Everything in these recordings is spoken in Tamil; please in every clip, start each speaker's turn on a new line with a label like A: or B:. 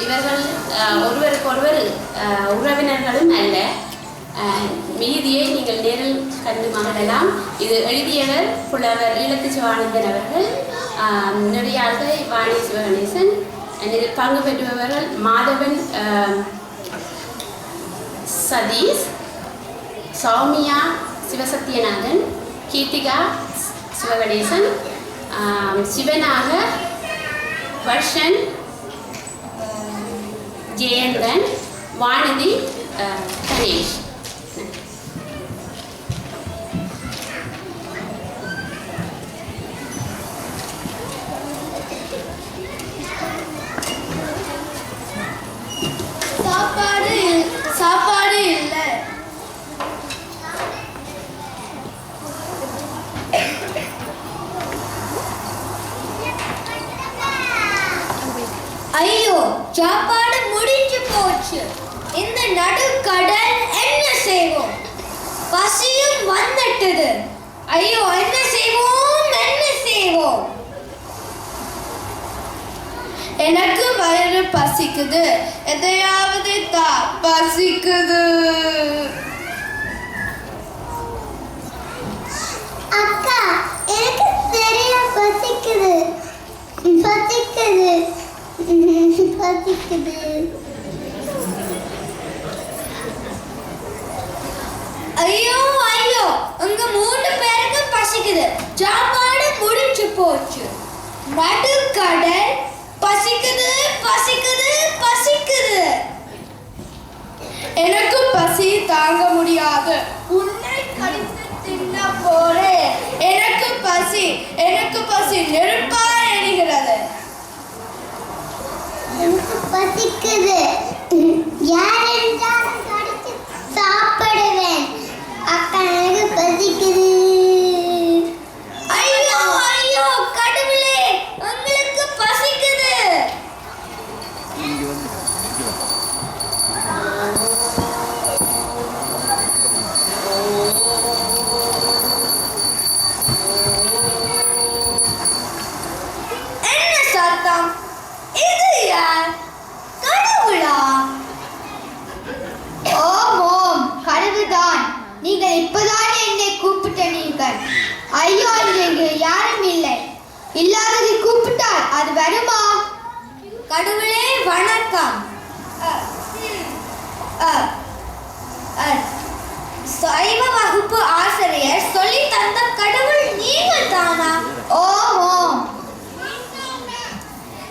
A: இவர்கள் ஒருவருக்கொருவர் உறவினர்களும் அல்ல. மீதியை நீங்கள் நேரில் கண்டு மகிழலாம். இது எழுதியவர் புலவர் ஈழத்து சிவானந்தன் அவர்கள், நெறியாளர் வாணி சிவகணேசன். இதில் பங்கு பெற்றுபவர்கள் மாதவன் சதீஷ், சௌமியா சிவசத்யநாதன், கீர்த்திகா சிவகணேசன், சிவனாக வர்ஷன் ஜெயந்தன், வானதி கணேஷ்.
B: சாப்பாடு இல்லை. ஐயோ, சாப்பாடு முடிஞ்சு போச்சு. இந்த நடுக்கடல் என்ன செய்வோம்? பசியும் வந்துட்டது. ஐயோ, என்ன செய்வோம், என்ன செய்வோம்? எனக்கு வயிறு பசிக்குது, எதையாவது தா, பசிக்குது.
C: அக்கா, எனக்கு தெரியல, பசிக்குது பசிக்குது பசிக்குது.
B: ஐயோ ஐயோ, உங்க 3 பேருக்கு பசிக்குது. சாப்பாடு முடிஞ்சு போச்சு. நடுக்கடல் பசிக்குது பசிக்குது பசிக்குது. எனக்கு பசி தாங்க முடியாது. உன்னை கடித்து தின்ன போறேன். எனக்கு பசி நெருப்பா எரிகிறது.
C: எனக்கு பசிக்குது. யார் என்றாலும் கடித்து சாப்பிடுவேன். அக்கா, எனக்கு பசிக்குது.
B: ஐயோ ஐயோ, கடவுளே, உங்களுக்கு பசிக்குது. என்ன சத்தம்? இது யார்? கடவுளா? ஓம், கடவுள்தான். நீங்கள் இப்பதான் என்னை கூப்பிட்டீர்கள். ஐயோ, இங்கே யாரும் இல்லை. இல்லாததை கூப்பிட்டால் அது வருமா? கடவுளே வணக்கம். சைவ வகுப்பு ஆசிரியர் சொல்லி தந்த கடவுள் நீங்கள் தானா? ஓம்,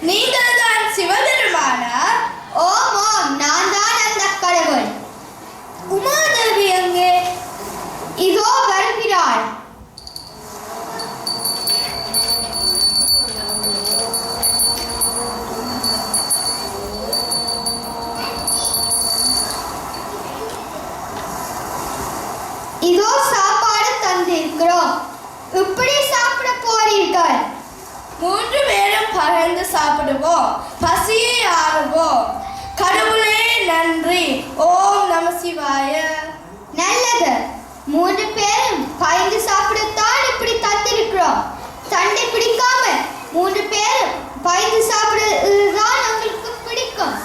B: நீங்கள் தான் சிவபெருமானா? ஓம், நான் தான் அந்த கடவுள். உமாதேவி எங்கே? இதோ வருகிறாள். இதோ சாப்பாடு தந்திருக்கிறோம். இப்படி சாப்பிட போறீர்கள். 3 பேரும் பகிர்ந்து சாப்பிடுவோம். பசியை ஆறுவோம். கடவுளே நன்றி. ஓம் நம சிவாய. நல்லது. 3 பேரும் பகிர்ந்து சாப்பிடத்தான் இப்படி தந்திருக்கிறோம். சண்டை பிடிக்காம 3 பேரும் பகிர்ந்து சாப்பிடுறதுதான் உங்களுக்கு பிடிக்கும்.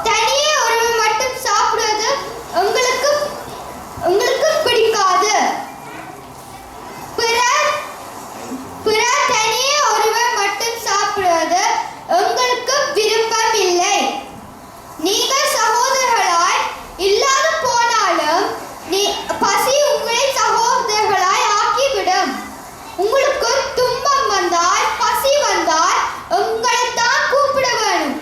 B: தனியே ஒருவர் மட்டும் சாப்பிடுவது உங்களுக்கு பிடிக்காது. பிற தனியே ஒருவர் மட்டும் சாப்பிடுவது உங்களுக்கு விருப்பம் இல்லை. நீங்கள் சகோதரர்களாய் இல்லாது போனாலும் பசி உங்களை சகோதரர்களாய் ஆக்கிவிடும். உங்களுக்கு துன்பம் வந்தால், பசி வந்தால் உங்களைத்தான் கூப்பிட வேணும்.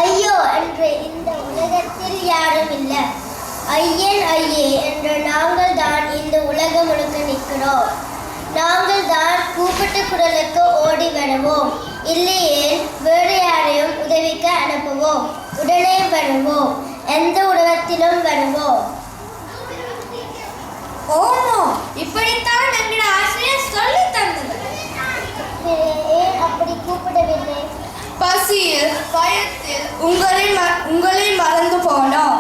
C: ஐயோ என்று இந்த உலகத்தில் யாரும் இல்லை. ஐயன் ஐயே என்று நாங்கள் தான் இந்த உலகம் முழுக்க நிற்கிறோம். நாங்கள் தான் கூப்பிட்ட குரலுக்கு ஓடி வருவோம். இல்லையே வேறு யாரையும் உதவிக்கு அனுப்புவோம். உடனே வருவோம். எந்த உலகத்திலும் வருவோம்.
B: ஓமோ, இப்படித்தான் எங்கள் ஆசிரியர் சொல்லி தந்தது.
C: ஏன் அப்படி கூப்பிடவில்லை?
B: பசியில் பயத்தில் உங்களை மறந்து போனோம்.